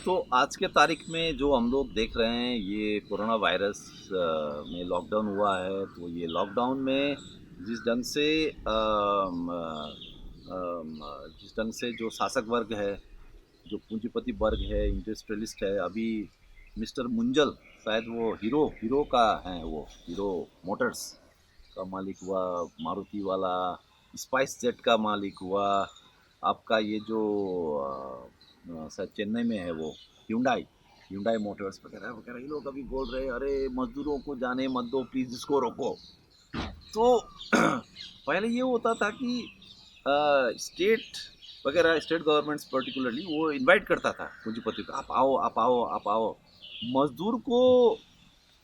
तो आज के तारीख में जो हम लोग देख रहे हैं ये कोरोना वायरस में लॉकडाउन हुआ है। तो ये लॉकडाउन में जिस ढंग से जिस ढंग से जो शासक वर्ग है, जो पूंजीपति वर्ग है, इंडस्ट्रियलिस्ट है, अभी मिस्टर मुंजल, शायद वो हीरो हीरो का है, वो हीरो मोटर्स का मालिक हुआ, मारुति वाला, स्पाइस जेट का मालिक हुआ, आपका ये जो शायद चेन्नई में है वो hyundai hyundai मोटर्स वगैरह वगैरह, ये लोग अभी बोल रहे हैं अरे मजदूरों को जाने मत दो प्लीज, इसको रोको। तो पहले ये होता था कि स्टेट वगैरह, स्टेट गवर्नमेंट्स पर्टिकुलरली वो इनवाइट करता था पूंजीपति को, आप आओ आप आओ आप आओ। मजदूर को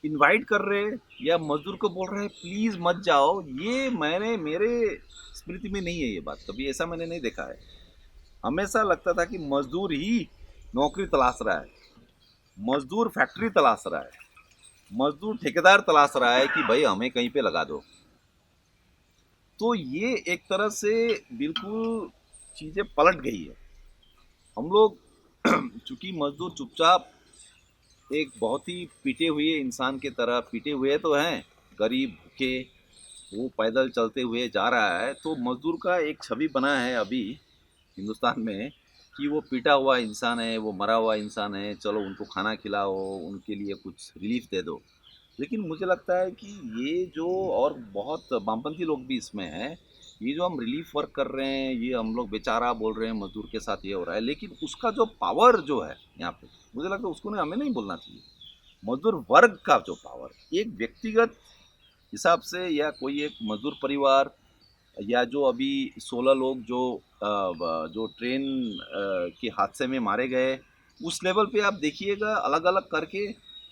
इनवाइट कर रहे या मजदूर को बोल रहे हैं प्लीज मत जाओ, ये मैंने मेरे स्मृति में नहीं है, ये बात कभी ऐसा मैंने नहीं देखा है। हमेशा लगता था कि मजदूर ही नौकरी तलाश रहा है, मजदूर फैक्ट्री तलाश रहा है, मजदूर ठेकेदार तलाश रहा है कि भाई हमें कहीं पे लगा दो। तो ये एक तरह से बिल्कुल चीज़ें पलट गई है। हम लोग चूंकि मजदूर चुपचाप एक बहुत ही पीटे हुए इंसान के तरह पीटे हुए तो हैं, गरीब भूखे, वो पैदल चलते हुए जा रहा है, तो मजदूर का एक छवि बना है अभी हिंदुस्तान में कि वो पीटा हुआ इंसान है, वो मरा हुआ इंसान है, चलो उनको खाना खिलाओ, उनके लिए कुछ रिलीफ दे दो। लेकिन मुझे लगता है कि ये जो, और बहुत वामपंथी लोग भी इसमें हैं, ये जो हम रिलीफ वर्क कर रहे हैं, ये हम लोग बेचारा बोल रहे हैं, मजदूर के साथ ये हो रहा है, लेकिन उसका जो पावर जो है यहाँ पे, मुझे लगता है उसको हमें नहीं बोलना चाहिए। मजदूर वर्ग का जो पावर एक व्यक्तिगत हिसाब से, या कोई एक मजदूर परिवार, या जो अभी 16 लोग जो ट्रेन के हादसे में मारे गए, उस लेवल पे आप देखिएगा अलग अलग करके,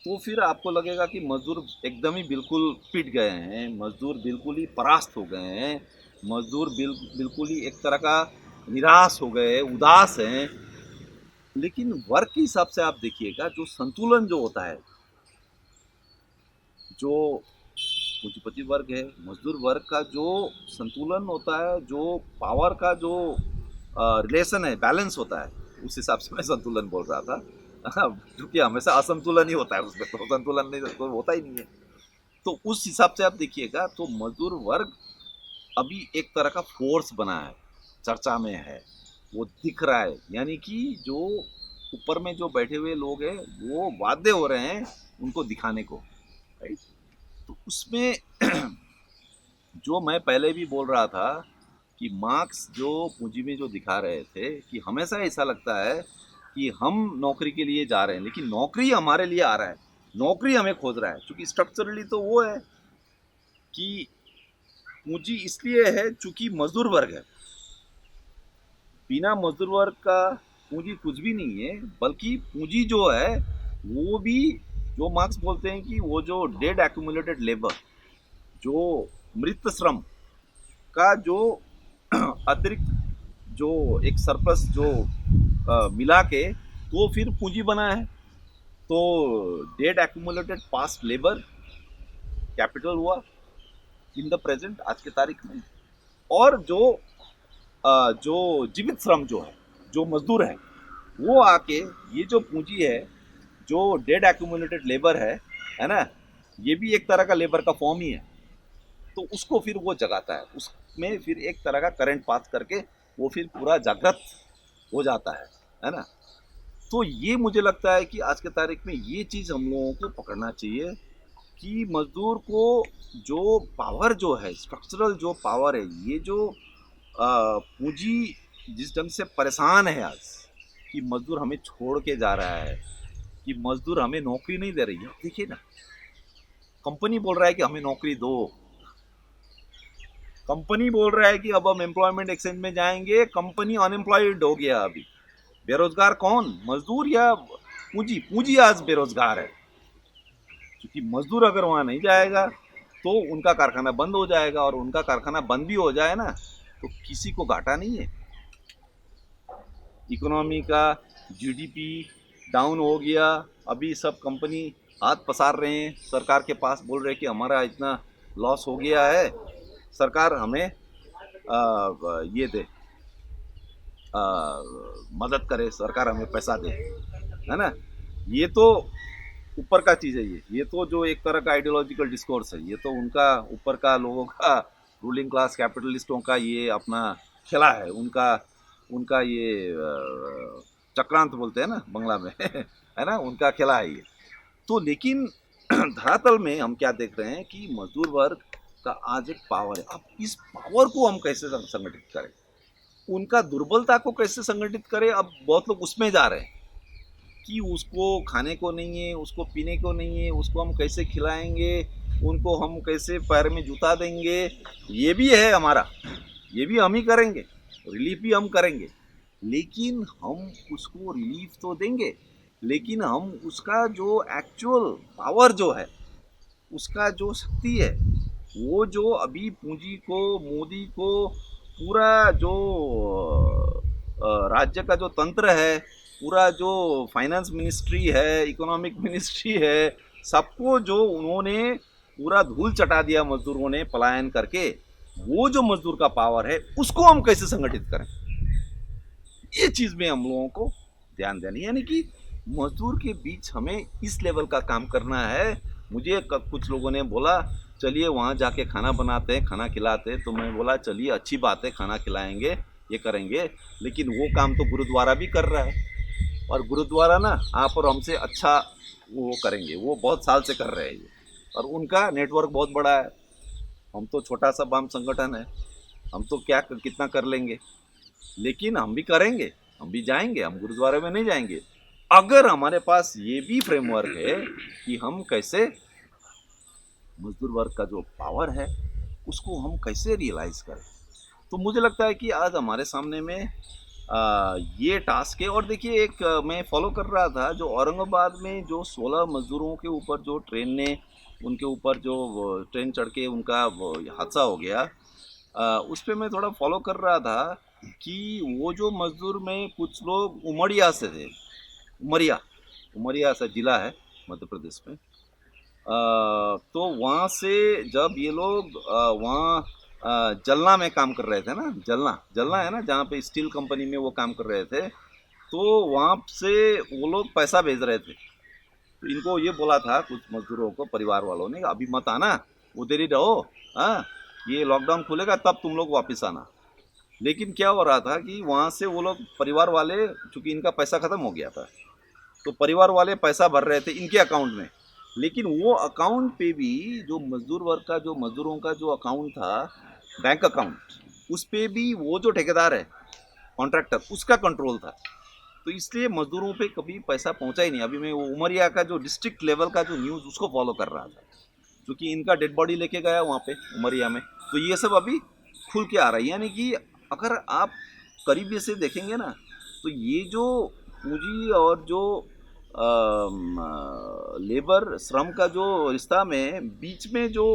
तो फिर आपको लगेगा कि मजदूर एकदम ही बिल्कुल पिट गए हैं, मजदूर बिल्कुल ही परास्त हो गए हैं, मजदूर बिल्कुल ही एक तरह का निराश हो गए, उदास हैं। लेकिन वर्क के हिसाब से आप देखिएगा जो संतुलन जो होता है, जो पूंजीपति वर्ग है, मजदूर वर्ग का जो संतुलन होता है, जो पावर का जो रिलेशन है, बैलेंस होता है, उस हिसाब से मैं संतुलन बोल रहा था। क्योंकि हमेशा असंतुलन ही होता है उसमें, तो संतुलन नहीं तो होता ही नहीं है। तो उस हिसाब से आप देखिएगा तो मजदूर वर्ग अभी एक तरह का फोर्स बना है, चर्चा में है, वो दिख रहा है, यानी कि जो ऊपर में जो बैठे हुए लोग हैं वो वादे हो रहे हैं उनको दिखाने को, राइट। तो उसमें जो मैं पहले भी बोल रहा था कि मार्क्स जो पूंजी में जो दिखा रहे थे कि हमेशा ऐसा लगता है कि हम नौकरी के लिए जा रहे हैं, लेकिन नौकरी हमारे लिए आ रहा है, नौकरी हमें खोज रहा है। क्योंकि स्ट्रक्चरली तो वो है कि पूंजी इसलिए है चूंकि मजदूर वर्ग है, बिना मजदूर वर्ग का पूंजी कुछ भी नहीं है। बल्कि पूंजी जो है वो भी, जो मार्क्स बोलते हैं कि वो जो डेड एक्यूमुलेटेड लेबर, जो मृत श्रम का जो अतिरिक्त जो एक सरप्लस जो मिला के तो फिर पूंजी बना है। तो dead accumulated past labour capital हुआ इन द प्रेजेंट, आज के तारीख में। और जो जीवित श्रम जो है, जो मजदूर है, वो आके ये जो पूंजी है, जो डेड एक्यूमुलेटेड लेबर है ना, ये भी एक तरह का लेबर का फॉर्म ही है। तो उसको फिर वो जगाता है, उसमें फिर एक तरह का करंट पास करके वो फिर पूरा जागृत हो जाता है ना। तो ये मुझे लगता है कि आज के तारीख में ये चीज़ हम लोगों को पकड़ना चाहिए कि मजदूर को जो पावर जो है, स्ट्रक्चरल जो पावर है, ये जो पूंजी जिस ढंग से परेशान है आज, कि मजदूर हमें छोड़ के जा रहा है, कि मजदूर हमें नौकरी नहीं दे रही है। देखिए ना, कंपनी बोल रहा है कि हमें नौकरी दो, कंपनी बोल रहा है कि अब हम एम्प्लॉयमेंट एक्सचेंज में जाएंगे, कंपनी अनएम्प्लॉयड हो गया अभी। बेरोजगार कौन, मजदूर या पूंजी? पूंजी आज बेरोजगार है, क्योंकि मजदूर अगर वहां नहीं जाएगा तो उनका कारखाना बंद हो जाएगा, और उनका कारखाना बंद भी हो जाए ना तो किसी को घाटा नहीं है। इकोनॉमी का जीडीपी डाउन हो गया, अभी सब कंपनी हाथ पसार रहे हैं सरकार के पास, बोल रहे हैं कि हमारा इतना लॉस हो गया है, सरकार हमें ये दे, मदद करे, सरकार हमें पैसा दे। है ना। ये तो ऊपर का चीज़ है, ये तो जो एक तरह का आइडियोलॉजिकल डिस्कोर्स है, ये तो उनका ऊपर का लोगों का, रूलिंग क्लास कैपिटलिस्टों का ये अपना खेला है, उनका उनका ये चक्रांत बोलते हैं ना बंगला में है ना, उनका खेला है ये। तो लेकिन धरातल में हम क्या देख रहे हैं कि मजदूर वर्ग का आज एक पावर है। अब इस पावर को हम कैसे संगठित करें, उनका दुर्बलता को कैसे संगठित करें, अब बहुत लोग उसमें जा रहे हैं कि उसको खाने को नहीं है, उसको पीने को नहीं है, उसको हम कैसे खिलाएंगे, उनको हम कैसे पैर में जूता देंगे। ये भी है हमारा, ये भी हम ही करेंगे, रिलीफ भी हम करेंगे, लेकिन हम उसको रिलीफ तो देंगे, लेकिन हम उसका जो एक्चुअल पावर जो है, उसका जो शक्ति है, वो जो अभी पूंजी को, मोदी को, पूरा जो राज्य का जो तंत्र है, पूरा जो फाइनेंस मिनिस्ट्री है, इकोनॉमिक मिनिस्ट्री है, सबको जो उन्होंने पूरा धूल चटा दिया मजदूरों ने पलायन करके, वो जो मजदूर का पावर है उसको हम कैसे संगठित करें, ये चीज में हम लोगों को ध्यान देनी है। यानी कि मजदूर के बीच हमें इस लेवल का काम करना है। मुझे कुछ लोगों ने बोला चलिए वहाँ जाके खाना बनाते हैं, खाना खिलाते हैं, तो मैं बोला चलिए अच्छी बात है, खाना खिलाएंगे, ये करेंगे, लेकिन वो काम तो गुरुद्वारा भी कर रहा है, और गुरुद्वारा ना आप और हमसे अच्छा वो करेंगे, वो बहुत साल से कर रहे हैं ये, और उनका नेटवर्क बहुत बड़ा है। हम तो छोटा सा बाम संगठन है, हम तो क्या कितना कर लेंगे, लेकिन हम भी करेंगे, हम भी जाएंगे, हम गुरुद्वारे में नहीं जाएंगे अगर हमारे पास ये भी फ्रेमवर्क है कि हम कैसे मजदूर वर्ग का जो पावर है उसको हम कैसे रियलाइज करें। तो मुझे लगता है कि आज हमारे सामने में ये टास्क है। और देखिए एक मैं फॉलो कर रहा था जो औरंगाबाद में जो 16 मजदूरों के ऊपर जो ट्रेन ने, उनके ऊपर जो ट्रेन चढ़ के उनका हादसा हो गया, उस पर मैं थोड़ा फॉलो कर रहा था कि वो जो मजदूर में कुछ लोग उमरिया से थे, उमरिया उमरिया ऐसा जिला है मध्य प्रदेश में। तो वहाँ से जब ये लोग वहाँ जलना में काम कर रहे थे ना, जलना जलना है ना जहाँ पे स्टील कंपनी में वो काम कर रहे थे, तो वहाँ से वो लोग पैसा भेज रहे थे। तो इनको ये बोला था कुछ मजदूरों को, परिवार वालों ने, अभी मत आना, उधर ही रहो, हाँ ये लॉकडाउन खुलेगा तब तुम लोग वापस आना। लेकिन क्या हो रहा था कि वहाँ से वो लोग परिवार वाले, चूँकि इनका पैसा ख़त्म हो गया था, तो परिवार वाले पैसा भर रहे थे इनके अकाउंट में, लेकिन वो अकाउंट पे भी जो मजदूर वर्ग का, जो मजदूरों का जो अकाउंट था, बैंक अकाउंट, उस पे भी वो जो ठेकेदार है, कॉन्ट्रैक्टर, उसका कंट्रोल था। तो इसलिए मजदूरों पे कभी पैसा पहुंचा ही नहीं। अभी मैं वो उमरिया का जो डिस्ट्रिक्ट लेवल का जो न्यूज़ उसको फॉलो कर रहा था, क्योंकि इनका डेड बॉडी लेके गया वहाँ पे उमरिया में, तो ये सब अभी खुल के आ रहा है। यानी कि अगर आप करीबी से देखेंगे ना, तो ये जो पूंजी और जो लेबर श्रम का जो रिश्ता में बीच में जो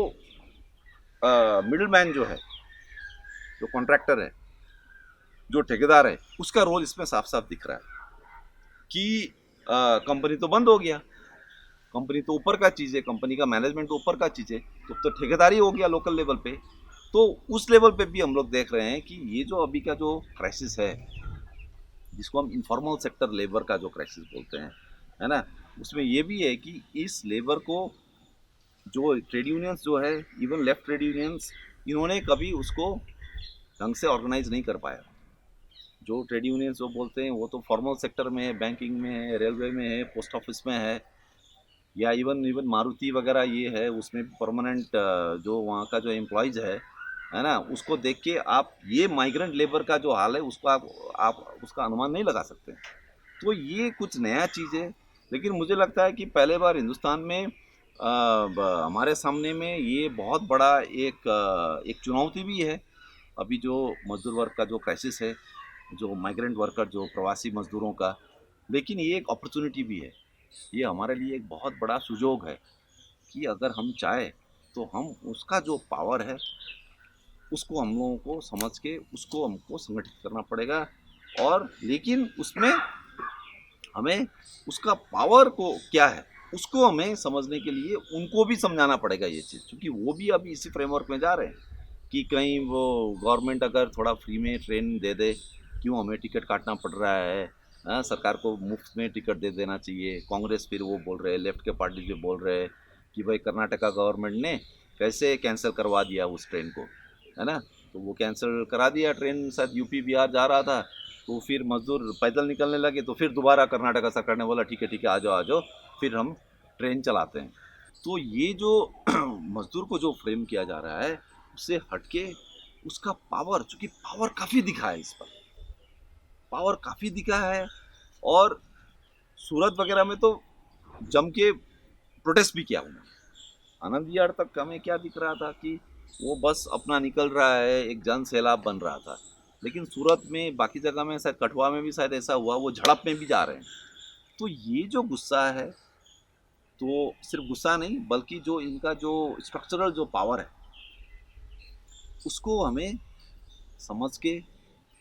मिडिल मैन जो है, जो कॉन्ट्रैक्टर है, जो ठेकेदार है, उसका रोल इसमें साफ साफ दिख रहा है कि कंपनी तो बंद हो गया, कंपनी तो ऊपर का चीज़ है, कंपनी का मैनेजमेंट तो ऊपर का चीज़ है, तो ठेकेदारी हो गया लोकल लेवल पे। तो उस लेवल पे भी हम लोग देख रहे हैं कि ये जो अभी का जो क्राइसिस है, जिसको हम इनफॉर्मल सेक्टर लेबर का जो क्राइसिस बोलते हैं, है ना, उसमें ये भी है कि इस लेबर को जो ट्रेड यूनियंस जो है, इवन लेफ्ट ट्रेड यूनियंस, इन्होंने कभी उसको ढंग से ऑर्गेनाइज नहीं कर पाया। जो ट्रेड यूनियंस जो बोलते हैं वो तो फॉर्मल सेक्टर में है, बैंकिंग में है, रेलवे में है, पोस्ट ऑफिस में है, या इवन इवन मारुति वगैरह ये है, उसमें परमानेंट जो वहाँ का जो एम्प्लॉयज़ है ना, उसको देख के आप ये माइग्रेंट लेबर का जो हाल है उसको आप उसका अनुमान नहीं लगा सकते। तो ये कुछ नया चीज़ है, लेकिन मुझे लगता है कि पहले बार हिंदुस्तान में हमारे सामने में ये बहुत बड़ा एक चुनौती भी है। अभी जो मजदूर वर्ग का जो क्राइसिस है, जो माइग्रेंट वर्कर, जो प्रवासी मजदूरों का, लेकिन ये एक अपॉर्चुनिटी भी है। ये हमारे लिए एक बहुत बड़ा सुजोग है कि अगर हम चाहे तो हम उसका जो पावर है उसको हम लोगों को समझ के उसको हमको संगठित करना पड़ेगा। और लेकिन उसमें हमें उसका पावर को क्या है उसको हमें समझने के लिए उनको भी समझाना पड़ेगा ये चीज़, क्योंकि वो भी अभी इसी फ्रेमवर्क में जा रहे हैं कि कहीं वो गवर्नमेंट अगर थोड़ा फ्री में ट्रेन दे दे, क्यों हमें टिकट काटना पड़ रहा है, हाँ, सरकार को मुफ्त में टिकट दे देना चाहिए। कांग्रेस फिर वो बोल रहे हैं, लेफ्ट के पार्टी भी बोल रहे हैं कि भाई कर्नाटका गवर्नमेंट ने कैसे कैंसिल करवा दिया उस ट्रेन को, है ना। तो वो कैंसिल करा दिया, ट्रेन शायद यूपी बिहार जा रहा था, तो फिर मजदूर पैदल निकलने लगे, तो फिर दोबारा कर्नाटका सरकार ने बोला ठीक है आ जाओ, फिर हम ट्रेन चलाते हैं। तो ये जो मजदूर को जो फ्रेम किया जा रहा है, उससे हटके उसका पावर, चूंकि पावर काफ़ी दिखा है, इस पर पावर काफ़ी दिखा है। और सूरत वगैरह में तो जम के प्रोटेस्ट भी किया उन्होंने। आनंद विहार तक हमें क्या दिख रहा था कि वो बस अपना निकल रहा है, एक जन सैलाब बन रहा था। लेकिन सूरत में, बाकी जगह में, शायद कठुआ में भी शायद ऐसा हुआ, वो झड़प में भी जा रहे हैं। तो ये जो गुस्सा है, तो सिर्फ गुस्सा नहीं बल्कि जो इनका जो स्ट्रक्चरल जो पावर है, उसको हमें समझ के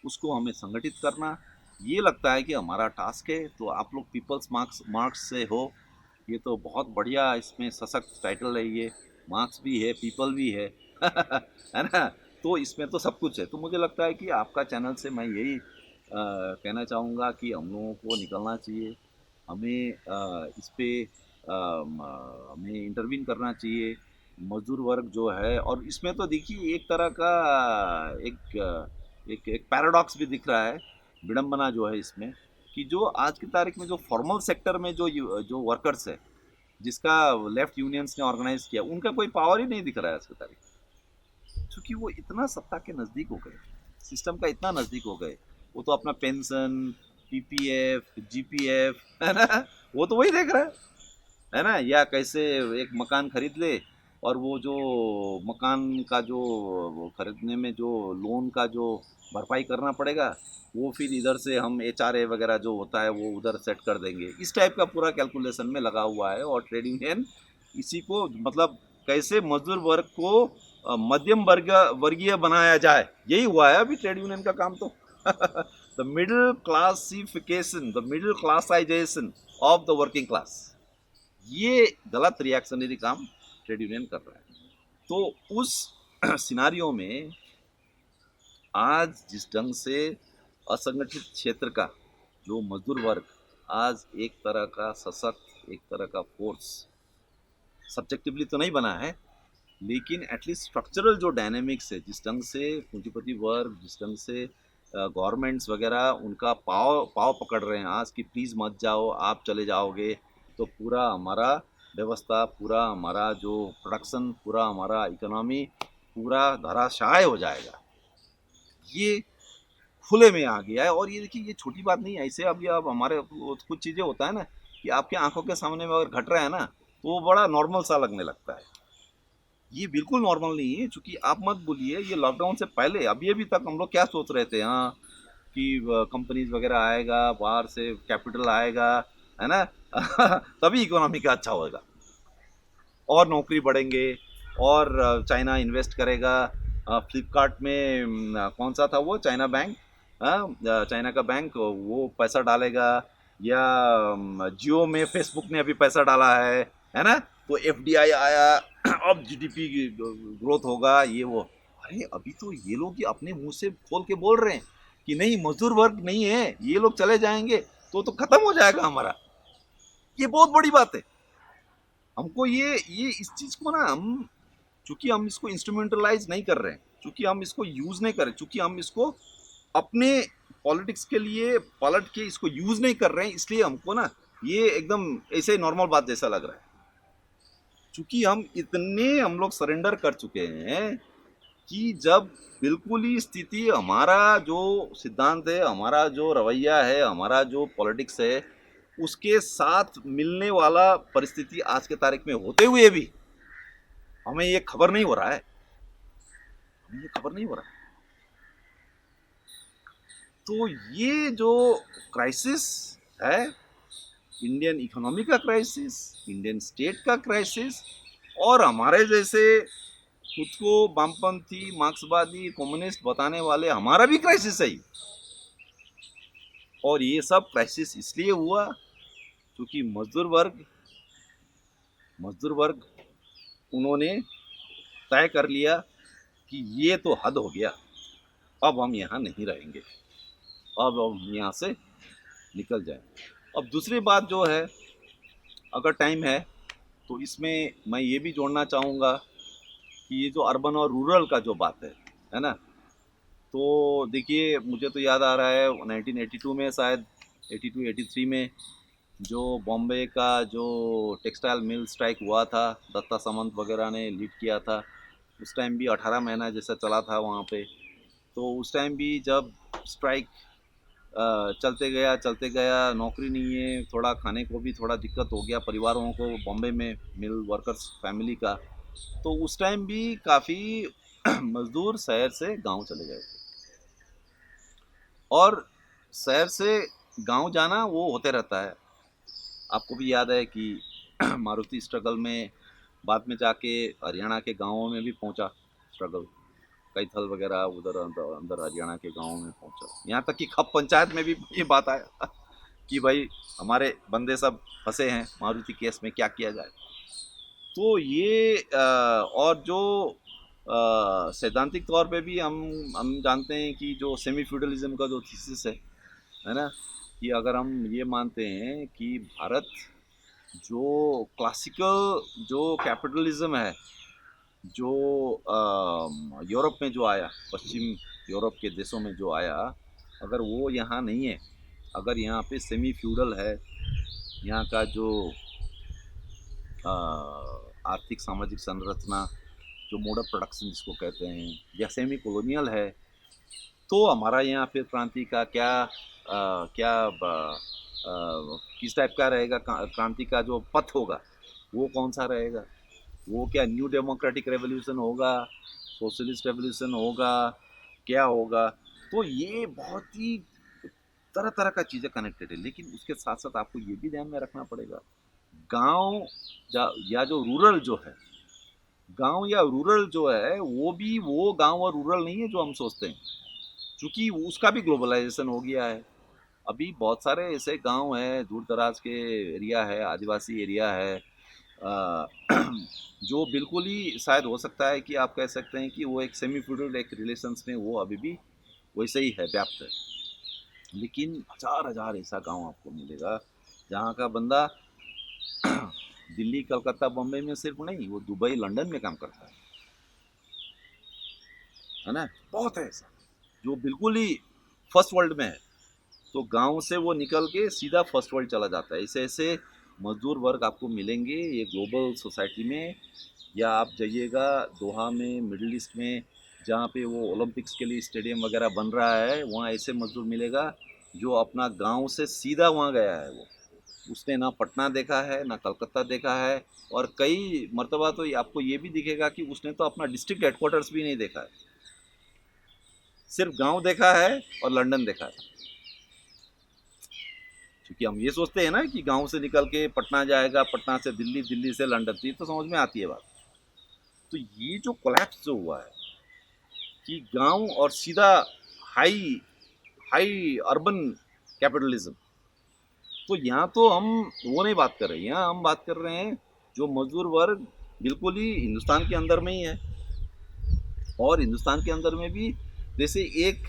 उसको हमें संगठित करना, ये लगता है कि हमारा टास्क है। तो आप लोग पीपल्स मार्क्स से हो, ये तो बहुत बढ़िया, इसमें सशक्त टाइटल है ये। मार्क्स भी है, पीपल भी है है ना। तो इसमें तो सब कुछ है। तो मुझे लगता है कि आपका चैनल से मैं यही कहना चाहूँगा कि हम लोगों को निकलना चाहिए, हमें इस पे हमें इंटरवीन करना चाहिए। मजदूर वर्ग जो है, और इसमें तो देखिए एक तरह का एक पैराडॉक्स भी दिख रहा है, विडंबना जो है इसमें, कि जो आज की तारीख में जो फॉर्मल सेक्टर में जो वर्कर्स है, जिसका लेफ्ट यूनियंस ने ऑर्गेनाइज किया, उनका कोई पावर ही नहीं दिख रहा है आज की तारीख में, क्योंकि वो इतना सत्ता के नज़दीक हो गए, सिस्टम का इतना नज़दीक हो गए। वो तो अपना पेंशन, पीपीएफ, जीपीएफ, है ना, वो तो वही देख रहा है ना। या कैसे एक मकान खरीद ले, और वो जो मकान का जो वो खरीदने में जो लोन का जो भरपाई करना पड़ेगा, वो फिर इधर से हम एचआरए वगैरह जो होता है वो उधर सेट कर देंगे, इस टाइप का पूरा कैलकुलेशन में लगा हुआ है। और ट्रेड यूनियन इसी को, मतलब कैसे मजदूर वर्ग को मध्यम वर्गीय बनाया जाए, यही हुआ है अभी ट्रेड यूनियन का काम तो the middle classification, the middle classization of the working class, ये गलत रिएक्शनरी काम ट्रेड यूनियन कर रहा है। तो उस सिनारियों में आज जिस ढंग से असंगठित क्षेत्र का जो मजदूर वर्ग आज एक तरह का सशक्त, एक तरह का फोर्स, सब्जेक्टिवली तो नहीं बना है, लेकिन एटलीस्ट स्ट्रक्चरल जो डायनेमिक्स है, जिस ढंग से पूंजीपति वर्ग, जिस ढंग से गवर्नमेंट्स वगैरह उनका पाव पाव पकड़ रहे हैं आज कि प्लीज़ मत जाओ, आप चले जाओगे तो पूरा हमारा व्यवस्था, पूरा हमारा जो प्रोडक्शन, पूरा हमारा इकोनॉमी पूरा धराशायी हो जाएगा, ये खुले में आ गया है। और ये देखिए, ये छोटी बात नहीं है। ऐसे अभी अब हमारे कुछ चीज़ें होता है ना कि आपके आंखों के सामने में अगर घट रहा है ना, तो वो बड़ा नॉर्मल सा लगने लगता है। ये बिल्कुल नॉर्मल नहीं है, क्योंकि आप मत बोलिए, ये लॉकडाउन से पहले अभी अभी तक हम लोग क्या सोच रहे थे, हाँ कि कंपनीज वगैरह आएगा, बाहर से कैपिटल आएगा, है ना तभी इकोनॉमी का अच्छा होगा, और नौकरी बढ़ेंगे, और चाइना इन्वेस्ट करेगा। फ्लिपकार्ट में कौन सा था वो चाइना बैंक, चाइना का बैंक, वो पैसा डालेगा। या जियो में फेसबुक ने अभी पैसा डाला है ना। तो एफडीआई आया अब जीडीपी ग्रोथ होगा, ये वो। अरे अभी तो ये लोग ही अपने मुंह से खोल के बोल रहे हैं कि नहीं, मजदूर वर्ग नहीं है, ये लोग चले जाएंगे तो खत्म हो जाएगा हमारा। ये बहुत बड़ी बात है। हमको ये इस चीज को ना, हम चूंकि हम इसको इंस्ट्रूमेंटलाइज नहीं कर रहे हैं, चूंकि हम इसको यूज नहीं कर रहे, चूंकि हम इसको अपने पॉलिटिक्स के लिए पलट के इसको यूज नहीं कर रहे हैं, इसलिए हमको ना ये एकदम ऐसे नॉर्मल बात जैसा लग रहा है। चूंकि हम लोग सरेंडर कर चुके हैं कि जब बिल्कुल ही स्थिति, हमारा जो सिद्धांत है, हमारा जो रवैया है, हमारा जो पॉलिटिक्स है, उसके साथ मिलने वाला परिस्थिति आज के तारीख में होते हुए भी हमें ये खबर नहीं हो रहा है, हमें ये खबर नहीं हो रहा है। तो ये जो क्राइसिस है, इंडियन इकोनॉमी का क्राइसिस, इंडियन स्टेट का क्राइसिस, और हमारे जैसे खुद को वामपंथी, मार्क्सवादी, कम्युनिस्ट बताने वाले हमारा भी क्राइसिस है। और ये सब क्राइसिस इसलिए हुआ क्योंकि मजदूर वर्ग उन्होंने तय कर लिया कि ये तो हद हो गया, अब हम यहाँ नहीं रहेंगे, अब हम यहाँ से निकल जाए। अब दूसरी बात जो है, अगर टाइम है तो इसमें मैं ये भी जोड़ना चाहूँगा कि ये जो अर्बन और रूरल का जो बात है ना? तो देखिए, मुझे तो याद आ रहा है 1982 में शायद, 82-83 में जो बॉम्बे का जो टेक्सटाइल मिल स्ट्राइक हुआ था, दत्ता सामंत वगैरह ने लीड किया था। उस टाइम भी 18 महीना जैसा चला था वहाँ पे। तो उस टाइम भी जब स्ट्राइक चलते गया, नौकरी नहीं है, थोड़ा खाने को भी थोड़ा दिक्कत हो गया परिवारों को बॉम्बे में, मिल वर्कर्स फैमिली का। तो उस टाइम भी काफ़ी मजदूर शहर से गांव चले गए थे, और शहर से गांव जाना वो होते रहता है। आपको भी याद है कि मारुति स्ट्रगल में बाद में जाके हरियाणा के गांवों में भी पहुंचा स्ट्रगल, कैथल वगैरह उधर अंदर अंदर हरियाणा के गांवों में पहुंचा। यहाँ तक कि खप पंचायत में भी ये बात आया कि भाई हमारे बंदे सब फंसे हैं मारुति केस में, क्या किया जाए। तो ये और जो सैद्धांतिक तौर पे भी हम जानते हैं कि जो सेमी फ्यूडलिज्म का जो थीसिस है ना, कि अगर हम ये मानते हैं कि भारत जो क्लासिकल जो कैपिटलिज्म है, जो यूरोप में जो आया, पश्चिम यूरोप के देशों में जो आया, अगर वो यहाँ नहीं है, अगर यहाँ पे सेमी फ्यूडल है, यहाँ का जो आर्थिक सामाजिक संरचना, जो मोड ऑफ प्रोडक्शन जिसको कहते हैं, या सेमी कॉलोनियल है, तो हमारा यहाँ पे क्रांति का क्या किस टाइप का रहेगा, क्रांति का जो पथ होगा वो कौन सा रहेगा? वो क्या न्यू डेमोक्रेटिक रेवोल्यूशन होगा, सोशलिस्ट रेवोल्यूशन होगा, क्या होगा? तो ये बहुत ही तरह तरह का चीज़ें कनेक्टेड है। लेकिन उसके साथ साथ आपको ये भी ध्यान में रखना पड़ेगा, गांव या जो रूरल जो है, गांव या रूरल जो है, वो भी वो गांव और रूरल नहीं है जो हम सोचते हैं, क्योंकि उसका भी ग्लोबलाइजेशन हो गया है। अभी बहुत सारे ऐसे गांव हैं, दूर दराज के एरिया है, आदिवासी एरिया है, जो बिल्कुल ही शायद हो सकता है कि आप कह सकते हैं कि वो एक सेमी फ्यूडल एक रिलेशंस में वो अभी भी वैसे ही है, व्याप्त है। लेकिन हजार हजार ऐसा गांव आपको मिलेगा जहाँ का बंदा दिल्ली, कलकत्ता, बम्बई में सिर्फ नहीं, वो दुबई, लंदन में काम करता है ना? बहुत है ऐसा जो बिल्कुल ही फर्स्ट वर्ल्ड में है, तो गांव से वो निकल के सीधा फर्स्ट वर्ल्ड चला जाता है। ऐसे ऐसे मजदूर वर्ग आपको मिलेंगे ये ग्लोबल सोसाइटी में। या आप जाइएगा दोहा में, मिडिल ईस्ट में, जहाँ पे वो ओलंपिक्स के लिए स्टेडियम वगैरह बन रहा है, वहाँ ऐसे मजदूर मिलेगा जो अपना गांव से सीधा वहाँ गया है। वो उसने ना पटना देखा है, ना कलकत्ता देखा है, और कई मर्तबा तो आपको ये भी दिखेगा कि उसने तो अपना डिस्ट्रिक्ट हेडक्वार्टर्स भी नहीं देखा है, सिर्फ गांव देखा है और लंदन देखा है। क्योंकि हम ये सोचते हैं ना कि गांव से निकल के पटना जाएगा, पटना से दिल्ली, दिल्ली से लंदन, तो ये तो समझ में आती है बात। तो ये जो कोलैप्स जो हुआ है कि गांव और सीधा हाई हाई अर्बन कैपिटलिज्म, तो यहाँ तो हम वो नहीं बात कर रहे हैं, यहाँ हम बात कर रहे हैं जो मजदूर वर्ग बिल्कुल ही हिंदुस्तान के अंदर में ही है। और हिंदुस्तान के अंदर में भी जैसे एक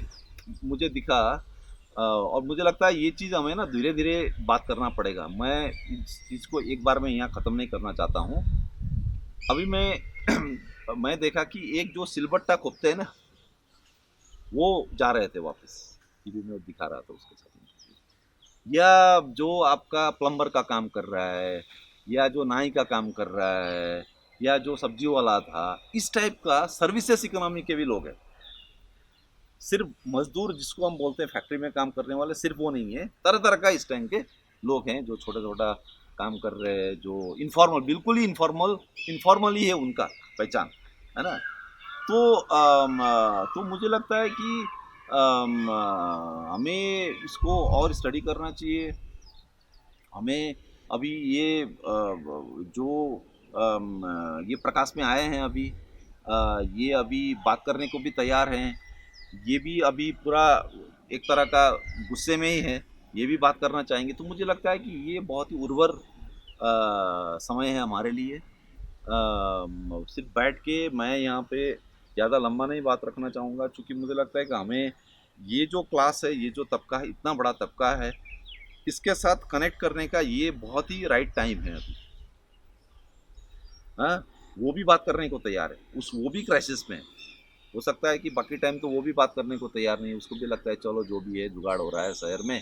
मुझे दिखा, और मुझे लगता है ये चीज़ हमें ना धीरे धीरे बात करना पड़ेगा। मैं इस चीज़ को एक बार में यहाँ ख़त्म नहीं करना चाहता हूँ। अभी मैं देखा कि एक जो सिलबट्टा खोपते हैं ना, वो जा रहे थे वापस, टीवी में दिखा रहा था उसके साथ, या जो आपका प्लम्बर का काम कर रहा है, या जो नाई का काम कर रहा है, या जो सब्जी वाला था, इस टाइप का सर्विसेज इकोनॉमी के भी लोग हैं। सिर्फ मजदूर जिसको हम बोलते हैं फैक्ट्री में काम करने वाले, सिर्फ वो नहीं है, तरह तरह का इस टाइम के लोग हैं जो छोटा छोटा काम कर रहे हैं, जो इनफॉर्मल, बिल्कुल ही इनफॉर्मल ही है उनका पहचान, है ना? तो मुझे लगता है कि हमें इसको और स्टडी करना चाहिए। हमें अभी ये जो ये प्रकाश में आए हैं अभी, ये अभी बात करने को भी तैयार हैं, ये भी अभी पूरा एक तरह का गुस्से में ही है, ये भी बात करना चाहेंगे। तो मुझे लगता है कि ये बहुत ही उर्वर समय है हमारे लिए। सिर्फ बैठ के मैं यहाँ पे ज़्यादा लंबा नहीं बात रखना चाहूँगा, क्योंकि मुझे लगता है कि हमें ये जो क्लास है, ये जो तबका है, इतना बड़ा तबका है, इसके साथ कनेक्ट करने का ये बहुत ही राइट टाइम है अभी। हाँ, वो भी बात करने को तैयार है, उस वो भी क्राइसिस में है। हो सकता है कि बाकी टाइम तो वो भी बात करने को तैयार नहीं है, उसको भी लगता है चलो जो भी है जुगाड़ हो रहा है शहर में,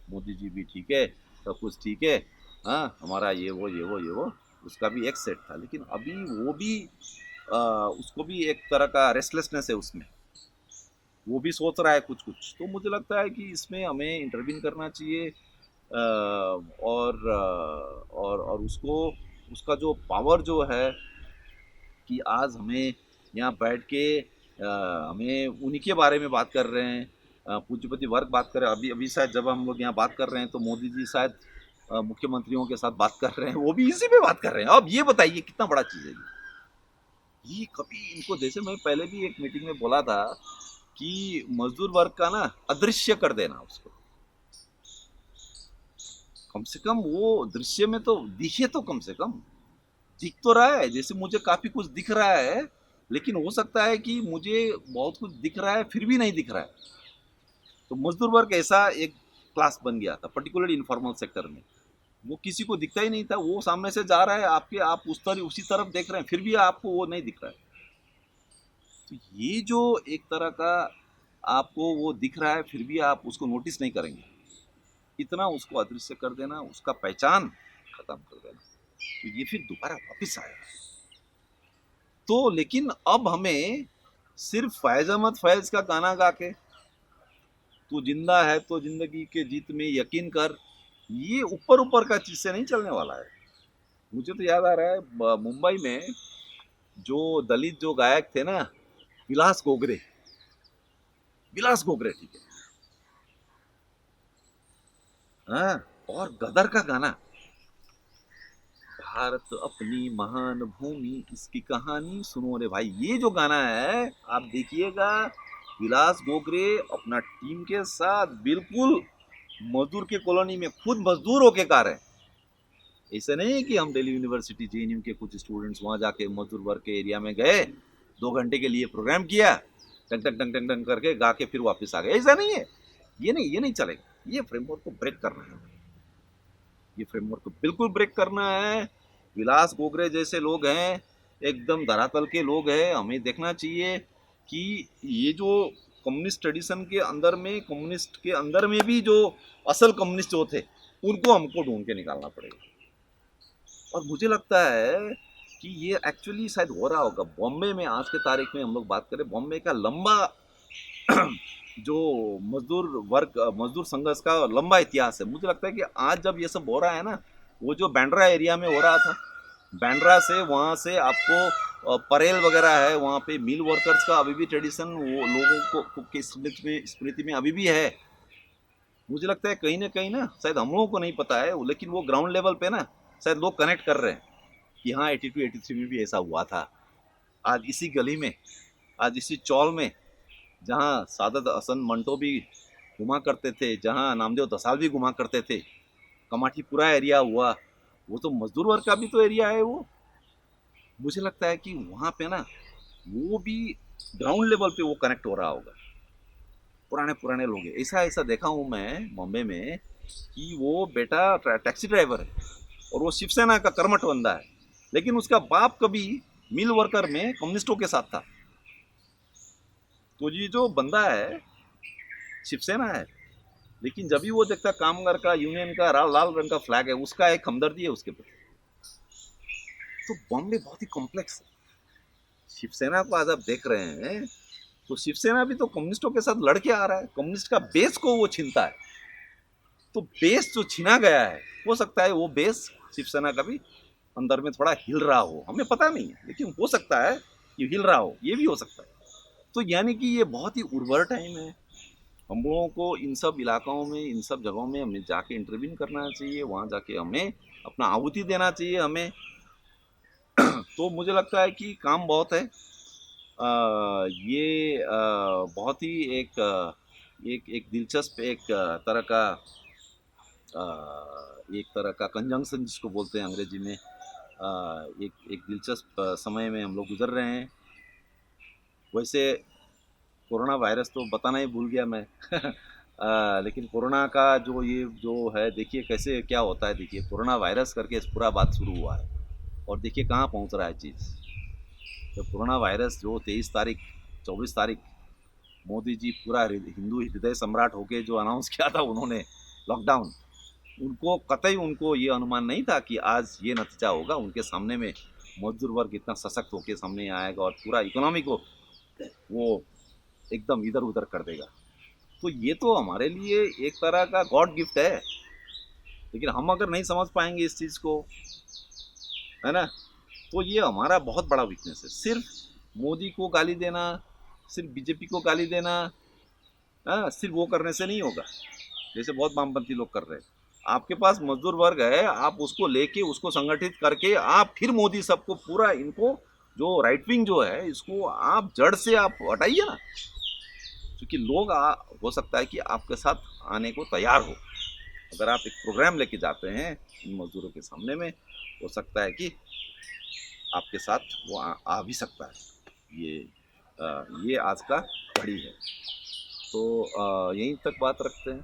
मोदी जी भी ठीक है, सब कुछ ठीक है। हाँ, हमारा ये वो उसका भी एक सेट था, लेकिन अभी वो भी उसको भी एक तरह का रेस्टलेसनेस है उसमें, वो भी सोच रहा है कुछ कुछ। तो मुझे लगता है कि इसमें हमें इंटरवीन करना चाहिए, और उसको, उसका जो पावर जो है कि आज हमें यहाँ बैठ के हमें उन्हीं के बारे में बात कर रहे हैं, पूंजीपति वर्ग बात कर रहे हैं। अभी अभी शायद जब हम लोग यहाँ बात कर रहे हैं तो मोदी जी शायद मुख्यमंत्रियों के साथ बात कर रहे हैं, वो भी इसी पे बात कर रहे हैं। अब ये बताइए कितना बड़ा चीज़ है ये कभी इनको, जैसे मैं पहले भी एक मीटिंग में बोला था कि मजदूर वर्ग का ना अदृश्य कर देना उसको, कम से कम वो दृश्य में तो दिखे, तो कम से कम दिख तो रहा है, जैसे मुझे काफी कुछ दिख रहा है, लेकिन हो सकता है कि मुझे बहुत कुछ दिख रहा है फिर भी नहीं दिख रहा है। तो मजदूर वर्ग ऐसा एक क्लास बन गया था, पर्टिकुलरली इनफॉर्मल सेक्टर में। वो किसी को दिखता ही नहीं था, वो सामने से जा रहा है आपके, आप उसी तरफ देख रहे हैं, फिर भी आपको वो नहीं दिख रहा है। तो ये जो एक तरह का आपको वो दिख रहा है फिर भी आप उसको नोटिस नहीं करेंगे, इतना उसको अदृश्य कर देना, उसका पहचान खत्म कर देना, तो ये फिर दोबारा वापिस आएगा। तो लेकिन अब हमें सिर्फ फैज अहमद फैज का गाना गा के तू जिंदा है तो जिंदगी के जीत में यकीन कर, ये ऊपर ऊपर का चीज से नहीं चलने वाला है। मुझे तो याद आ रहा है मुंबई में जो दलित जो गायक थे ना, विलास गोगरे, विलास गोगरे, ठीक है, हाँ, और गदर का गाना, भारत अपनी महान भूमि इसकी कहानी सुनो रे भाई, ये जो गाना है आप देखिएगा, विलास गोगरे अपना टीम के साथ बिल्कुल मजदूर के कॉलोनी में खुद मजदूर होके गा रहे हैं। ऐसा नहीं है कि हम दिल्ली यूनिवर्सिटी जेएनयू के कुछ स्टूडेंट्स वहां जाके मजदूर वर्ग के एरिया में गए, 2 घंटे के लिए प्रोग्राम किया, टंग टंग टंग टंग टंग करके गा के फिर वापस आ गए, ऐसा नहीं है। ये नहीं चलेगा, ये फ्रेमवर्क को ब्रेक करना है, ये फ्रेमवर्क को बिल्कुल ब्रेक करना है। विलास गोगरे जैसे लोग हैं, एकदम धरातल के लोग हैं, हमें देखना चाहिए कि ये जो कम्युनिस्ट ट्रेडिशन के अंदर में, कम्युनिस्ट के अंदर में भी जो असल कम्युनिस्ट जो थे उनको हमको ढूंढ के निकालना पड़ेगा। और मुझे लगता है कि ये एक्चुअली शायद हो रहा होगा बॉम्बे में, आज के तारीख में हम लोग बात करें बॉम्बे का लंबा जो मजदूर संघर्ष का लंबा इतिहास है, मुझे लगता है कि आज जब ये सब हो रहा है ना, वो जो बैंड्रा एरिया में हो रहा था, बैंड्रा से वहाँ से आपको परेल वगैरह है, वहाँ पे मिल वर्कर्स का अभी भी ट्रेडिशन वो लोगों को स्मृति में अभी भी है। मुझे लगता है कहीं ना शायद हम लोगों को नहीं पता है, लेकिन वो ग्राउंड लेवल पे ना शायद लोग कनेक्ट कर रहे हैं कि हाँ 82 83 में भी ऐसा हुआ था। आज इसी गली में, आज इसी चौल में, जहाँ सादत हसन मंटो भी घुमा करते थे, जहाँ नामदेव दसाल भी घुमा करते थे, कमाठीपुरा एरिया हुआ, वो तो मजदूर वर्ग का भी तो एरिया है वो। मुझे लगता है कि वहाँ पे ना वो भी ग्राउंड लेवल पे वो कनेक्ट हो रहा होगा, पुराने पुराने लोग हैं। ऐसा ऐसा देखा हूँ मैं बॉम्बे में कि वो बेटा टैक्सी ड्राइवर है और वो शिवसेना का कर्मठ बंदा है, लेकिन उसका बाप कभी मिल वर्कर में कम्युनिस्टों के साथ था। तो ये जो बंदा है शिवसेना है, लेकिन जब भी वो देखता कामगार का यूनियन का लाल रंग का फ्लैग है, उसका एक हमदर्दी है उसके प्रति। तो बॉम्बे बहुत ही कॉम्प्लेक्स है। शिवसेना को आज आप देख रहे हैं तो शिवसेना भी तो कम्युनिस्टों के साथ लड़के आ रहा है, कम्युनिस्ट का बेस को वो छीनता है। तो बेस जो छीना गया है, हो सकता है वो बेस शिवसेना का भी अंदर में थोड़ा हिल रहा हो, हमें पता नहीं है, लेकिन हो सकता है कि हिल रहा हो, ये भी हो सकता है। तो यानी कि ये बहुत ही उर्वर टाइम है, हम लोगों को इन सब इलाकों में, इन सब जगहों में हमें जाके इंटरव्यून करना चाहिए, वहाँ जाके हमें अपना आहुति देना चाहिए हमें। तो मुझे लगता है कि काम बहुत है। ये बहुत ही एक एक दिलचस्प एक तरह का एक तरह का कंजंक्शन जिसको बोलते हैं अंग्रेजी में, एक एक दिलचस्प समय में हम लोग गुजर रहे हैं। वैसे कोरोना वायरस तो बताना ही भूल गया मैं लेकिन कोरोना का जो ये जो है, देखिए कैसे क्या होता है। देखिए कोरोना वायरस करके इस पूरा बात शुरू हुआ है, और देखिए कहाँ पहुँच रहा है चीज़। तो कोरोना वायरस जो 23 तारीख, 24 तारीख मोदी जी पूरा हिंदू हृदय सम्राट होके जो अनाउंस किया था उन्होंने, लॉकडाउन, उनको कतई उनको ये अनुमान नहीं था कि आज ये नतीजा होगा। उनके सामने में मजदूर वर्ग इतना सशक्त होके सामने आएगा और पूरा इकोनॉमी को वो एकदम इधर उधर कर देगा। तो ये तो हमारे लिए एक तरह का गॉड गिफ्ट है, लेकिन हम अगर नहीं समझ पाएंगे इस चीज़ को, है ना, तो ये हमारा बहुत बड़ा वीकनेस है। सिर्फ मोदी को गाली देना, सिर्फ बीजेपी को गाली देना, हाँ, सिर्फ वो करने से नहीं होगा, जैसे बहुत वामपंथी लोग कर रहे हैं। आपके पास मजदूर वर्ग है, आप उसको लेके उसको संगठित करके आप फिर मोदी सबको पूरा इनको जो राइट विंग जो है इसको आप जड़ से आप हटाइए ना। क्योंकि लोग हो सकता है कि आपके साथ आने को तैयार हो। अगर आप एक प्रोग्राम लेके जाते हैं इन मजदूरों के सामने में, हो सकता है कि आपके साथ वो आ भी सकता है। ये आज का घड़ी है। तो यहीं तक बात रखते हैं।